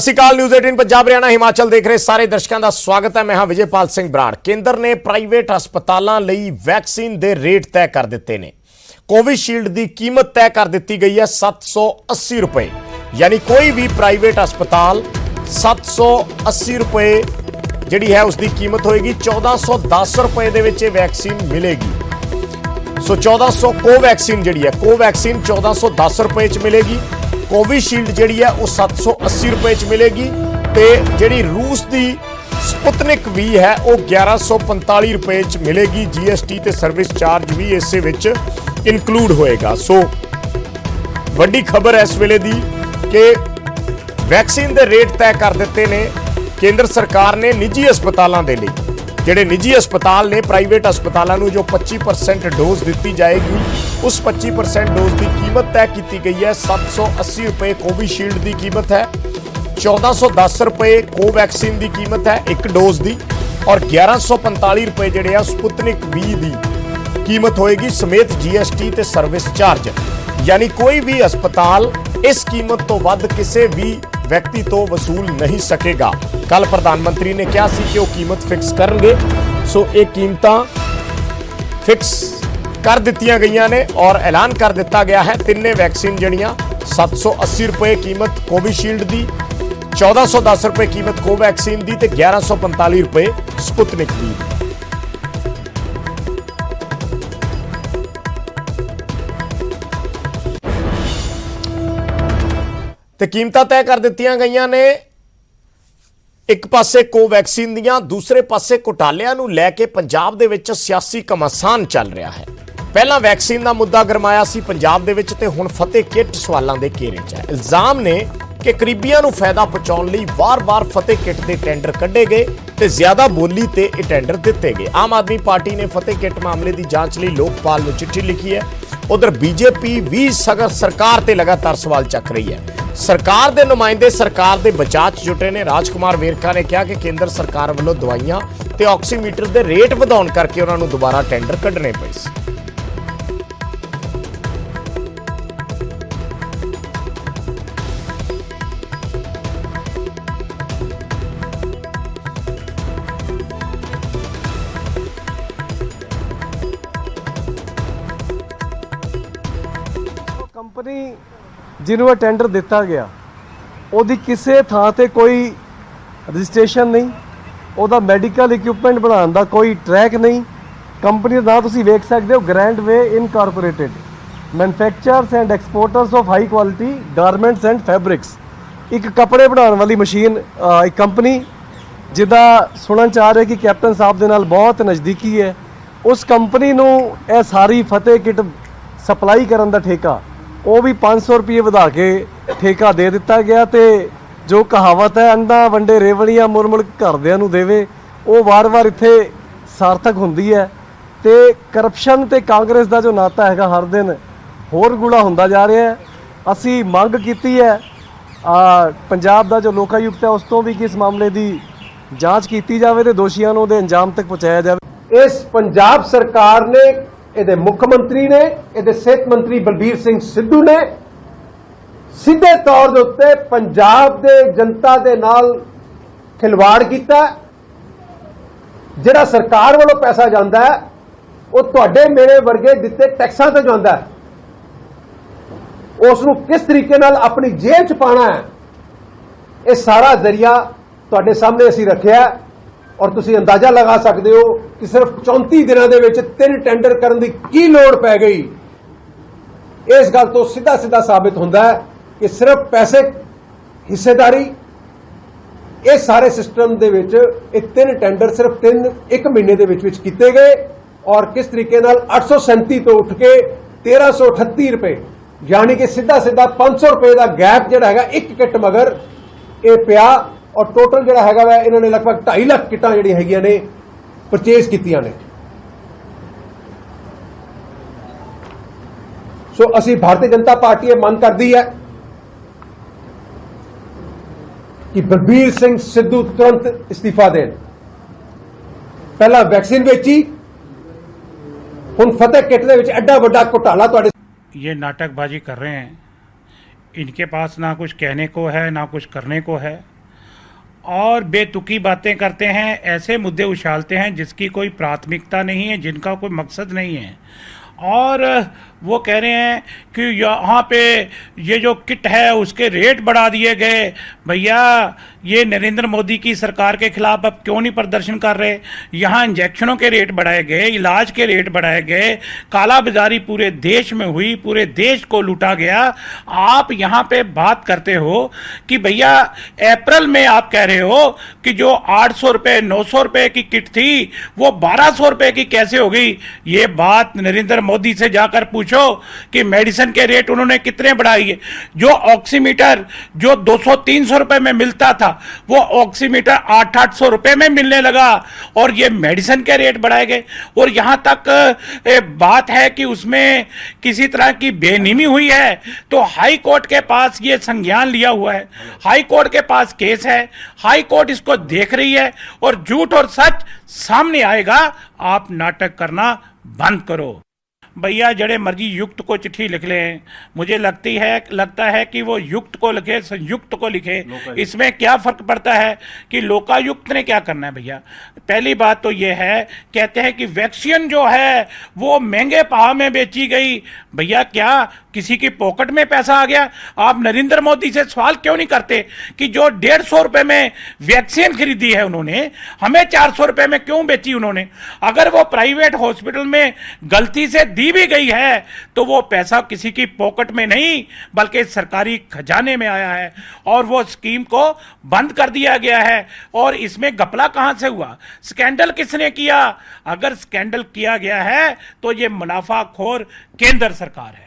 श्री अकाल। न्यूज़ 18 पंजाब हरियाणा हिमाचल देख रहे सारे दर्शकों का स्वागत है। मैं हाँ विजयपाल सिंह बराड़। केंद्र ने प्राइवेट हस्पतालों लई वैक्सीन दे रेट तय कर दिते ने। कोविशील्ड की कीमत तय कर दी गई है 780 रुपए, यानी कोई भी प्राइवेट हस्पताल 780 रुपए जिहड़ी है उसकी कीमत होएगी। 1410 रुपए दे विच वैक्सीन मिलेगी। सो 1400 कोवैक्सीन जिहड़ी है कोवैक्सीन 1410 रुपए च मिलेगी। कोविशील्ड जिहड़ी है वो 780 रुपए च मिलेगी ते जिहड़ी रूस की स्पुतनिक वी है वो 1145 रुपए च मिलेगी। जीएसटी ते सर्विस चार्ज भी इस विच इनकलूड होएगा। सो वड्डी खबर है इस वेले दी कि वैक्सीन दे रेट तय कर दिते ने केंद्र सरकार ने निजी अस्पतालों के लिए। ਜਿਹੜੇ निजी अस्पताल ने प्राइवेट अस्पतालों जो 25% डोज दी जाएगी उस 25% डोज की कीमत तय की गई है। 780 रुपए कोविशील्ड की कीमत है, 1410 रुपए कोवैक्सीन की कीमत है एक डोज की, और 1145 रुपए जिहड़े आ स्पुतनिक वी की कीमत होएगी समेत जीएसटी ते सर्विस चार्ज। यानी कोई भी अस्पताल इस कीमत तो वध किसी भी व्यक्ति तो वसूल नहीं सकेगा। कल प्रधानमंत्री ने कहा सी कि वो कीमत फिक्स करेंगे। सो ये कीमतां फिक्स कर दित्तियां गईयां ने और ऐलान कर दिता गया है। तिन्ने वैक्सीन जड़ियां 780 रुपए कीमत कोविशील्ड की, 1410 रुपए कीमत कोवैक्सीन की ते 1145 रुपए स्पुतनिक की। ते कीमतां तय कर दित्तियां गईयां ने। एक पासे कोवैक्सीन दियां, दूसरे पासे घोटालिਆਂ ਨੂੰ ਲੈ ਕੇ ਪੰਜਾਬ ਦੇ ਵਿੱਚ ਸਿਆਸੀ ਘਮਾਸਾਨ ਚੱਲ ਰਿਹਾ ਹੈ। ਪਹਿਲਾਂ ਵੈਕਸੀਨ ਦਾ ਮੁੱਦਾ ਗਰਮਾਇਆ ਸੀ ਪੰਜਾਬ ਦੇ ਵਿੱਚ ਤੇ ਹੁਣ ਫਤਿਹ ਕਿੱਟ ਸਵਾਲਾਂ ਦੇ ਘੇਰੇ 'ਚ ਹੈ। ਇਲਜ਼ਾਮ ਨੇ ਕਿ ਕਰੀਬੀਆਂ ਨੂੰ ਫਾਇਦਾ ਪਹੁੰਚਾਉਣ ਲਈ ਵਾਰ-ਵਾਰ ਫਤਿਹ ਕਿੱਟ ਦੇ ਟੈਂਡਰ ਕੱਢੇ ਗਏ ਤੇ ਜ਼ਿਆਦਾ ਬੋਲੀ ਤੇ ਇਹ ਟੈਂਡਰ ਦਿੱਤੇ ਗਏ। ਆਮ ਆਦਮੀ ਪਾਰਟੀ ਨੇ ਫਤਿਹ ਕਿੱਟ ਮਾਮਲੇ ਦੀ ਜਾਂਚ ਲਈ ਲੋਕਪਾਲ ਨੂੰ ਚਿੱਠੀ ਲਿਖੀ ਹੈ। उधर बीजेपी भी सरकार ते लगातार सवाल चक रही है। सरकार दे नुमाइंदे सरकार दे बचाव च जुटे ने। राजकुमार वेरका ने कहा कि केंद्र सरकार वालों दवाइयां ते ऑक्सीमीटर दे रेट वधाउण करके उन्हां नूं दोबारा टेंडर कढने पए सी। कंपनी जिन्होंने टेंडर दिता गया ਉਹਦੀ ਕਿਸੇ ਥਾਂ ਤੇ ਕੋਈ ਰਜਿਸਟ੍ਰੇਸ਼ਨ ਨਹੀਂ, ਉਹਦਾ ਮੈਡੀਕਲ ਇਕਵਿਪਮੈਂਟ ਬਣਾਉਣ ਦਾ ਕੋਈ ਟਰੈਕ ਨਹੀਂ। ਕੰਪਨੀ ਦਾ ਨਾਂ ਤੁਸੀਂ ਵੇਖ ਸਕਦੇ ਹੋ, Grand Way Incorporated, manufacturers and exporters of high quality garments and fabrics. ਇੱਕ ਕੱਪੜੇ ਬਣਾਉਣ ਵਾਲੀ ਮਸ਼ੀਨ, ਇੱਕ ਕੰਪਨੀ ਜਿਹਦਾ ਸੁਣਨ ਚ ਆ ਰਿਹਾ ਕਿ ਕੈਪਟਨ ਸਾਹਿਬ ਦੇ ਨਾਲ ਬਹੁਤ ਨਜ਼ਦੀਕੀ ਹੈ। ਉਸ ਕੰਪਨੀ ਨੂੰ ਇਹ ਸਾਰੀ ਫਤਿਹ ਕਿੱਟ ਸਪਲਾਈ ਕਰਨ ਦਾ ਠੇਕਾ ਉਹ ਵੀ 500 ਰੁਪਏ ਵਧਾ ਕੇ ਠੇਕਾ ਦੇ ਦਿੱਤਾ ਗਿਆ। ਤੇ ਜੋ ਕਹਾਵਤ ਹੈ ਅੰਡਾ ਵੰਡੇ ਰੇਵੜੀਆਂ ਮੁਰਮੁਰ ਘਰਦਿਆਂ ਨੂੰ ਦੇਵੇ, ਉਹ ਵਾਰ-ਵਾਰ ਇੱਥੇ ਸਾਰਥਕ ਹੁੰਦੀ ਹੈ। ਤੇ ਕਰਪਸ਼ਨ ਤੇ ਕਾਂਗਰਸ ਦਾ ਜੋ ਨਾਤਾ ਹੈਗਾ ਹਰ ਦਿਨ ਹੋਰ ਗੂੜਾ ਹੁੰਦਾ ਜਾ ਰਿਹਾ ਹੈ। ਅਸੀਂ ਮੰਗ ਕੀਤੀ ਹੈ ਪੰਜਾਬ ਦਾ ਜੋ ਲੋਕਾਯੁਕਤ ਹੈ ਉਸ ਤੋਂ ਵੀ ਕਿ ਇਸ ਮਾਮਲੇ ਦੀ ਜਾਂਚ ਕੀਤੀ ਜਾਵੇ ਤੇ ਦੋਸ਼ੀਆਂ ਨੂੰ ਉਹਦੇ ਅੰਜਾਮ ਤੱਕ ਪਹੁੰਚਾਇਆ ਜਾਵੇ। ਇਸ ਪੰਜਾਬ ਸਰਕਾਰ ਨੇ, ਇਹਦੇ ਮੁੱਖ ਮੰਤਰੀ ਨੇ, ਇਹਦੇ ਸਿਹਤ ਮੰਤਰੀ ਬਲਬੀਰ ਸਿੰਘ ਸਿੱਧੂ ਨੇ ਸਿੱਧੇ ਤੌਰ ਦੇ ਉੱਤੇ ਪੰਜਾਬ ਦੇ ਜਨਤਾ ਦੇ ਨਾਲ ਖਿਲਵਾੜ ਕੀਤਾ। ਜਿਹੜਾ ਸਰਕਾਰ ਵੱਲੋਂ ਪੈਸਾ ਜਾਂਦਾ ਹੈ ਉਹ ਤੁਹਾਡੇ ਮੇਰੇ ਵਰਗੇ ਦਿੱਤੇ ਟੈਕਸਾਂ ਤੇ ਜਾਂਦਾ ਹੈ। ਉਸ ਨੂੰ ਕਿਸ ਤਰੀਕੇ ਨਾਲ ਆਪਣੀ ਜੇਬ 'ਚ ਪਾਣਾ ਹੈ, ਇਹ ਸਾਰਾ ਜ਼ਰੀਆ ਤੁਹਾਡੇ ਸਾਹਮਣੇ ਅਸੀਂ ਰੱਖਿਆ। और तुसी अंदाजा लगा सकते हो कि सिर्फ 34 दिनों के विच 3 टेंडर करने की की लोड़ पै गई। इस गल तो सीधा सीधा साबित होता है कि सिर्फ पैसे हिस्सेदारी इस सारे सिस्टम के विच 3 टेंडर सिर्फ 1 महीने के विच कीते गए। और किस तरीके नाल 837 तो उठ के 1338 रुपए, यानी कि सीधा सीधा 500 रुपए का गैप जिहड़ा हैगा एक किट मगर ये पिया। और टोटल जिहड़ा हैगा वा इन्होंने लगभग 2.5 लाख किटां जिहड़ियां हैगियां ने परचेज कीतियां ने। सो असी भारतीय जनता पार्टी ये मंग करदी है कि बलबीर सिंह सिद्धू तुरंत इस्तीफा देन। पहला वैक्सीन बेची, हुण फतेह किट दे विच एडा वड्डा घोटाला तुहाडे। ये नाटकबाजी कर रहे हैं, इनके पास ना कुछ कहने को है ना कुछ करने को है। और बेतुकी बातें करते हैं, ऐसे मुद्दे उछालते हैं जिसकी कोई प्राथमिकता नहीं है, जिनका कोई मकसद नहीं है। और वो कह रहे हैं कि यहाँ पे ये जो किट है उसके रेट बढ़ा दिए गए। भैया ये नरेंद्र मोदी की सरकार के खिलाफ अब क्यों नहीं प्रदर्शन कर रहे? यहाँ इंजेक्शनों के रेट बढ़ाए गए, इलाज के रेट बढ़ाए गए, काला बाजारी पूरे देश में हुई, पूरे देश को लूटा गया। आप यहाँ पे बात करते हो कि भैया अप्रैल में आप कह रहे हो कि जो 800 रुपये 900 रुपये की किट थी वो 1200 रुपये की कैसे हो गई? ये बात नरेंद्र मोदी से जाकर पूछो कि मेडिसिन के रेट उन्होंने कितने बढ़ाए है। जो ऑक्सीमीटर जो 200-300 रुपए में मिलता था वो ऑक्सीमीटर 800-800 रुपए में मिलने लगा, और ये मेडिसिन के रेट बढ़ाए गए। और यहां तक बात है कि उसमें किसी तरह की बेनियमी हुई है तो हाई कोर्ट के पास ये संज्ञान लिया हुआ है, हाई कोर्ट के पास केस है, हाई कोर्ट इसको देख रही है, और झूठ और सच सामने आएगा। आप नाटक करना बंद करो। भैया जड़े मर्जी युक्त को चिट्ठी लिख लें, मुझे लगता है कि वो युक्त को लिखे, संयुक्त को लिखे, इसमें क्या फर्क पड़ता है कि लोकायुक्त ने क्या करना है? भैया पहली बात तो ये है, कहते हैं कि वैक्सीन जो है वो महंगे भाव में बेची गई। भैया क्या किसी की पॉकेट में पैसा आ गया? आप नरेंद्र मोदी से सवाल क्यों नहीं करते कि जो 150 रुपए में वैक्सीन खरीदी है उन्होंने, हमें 400 रुपए में क्यों बेची उन्होंने? अगर वो प्राइवेट हॉस्पिटल में गलती से दी भी गई है तो वो पैसा किसी की पॉकेट में नहीं बल्कि सरकारी खजाने में आया है, और वो स्कीम को बंद कर दिया गया है। और इसमें घपला कहां से हुआ? स्कैंडल किसने किया? अगर स्कैंडल किया गया है तो ये मुनाफाखोर केंद्र सरकार है।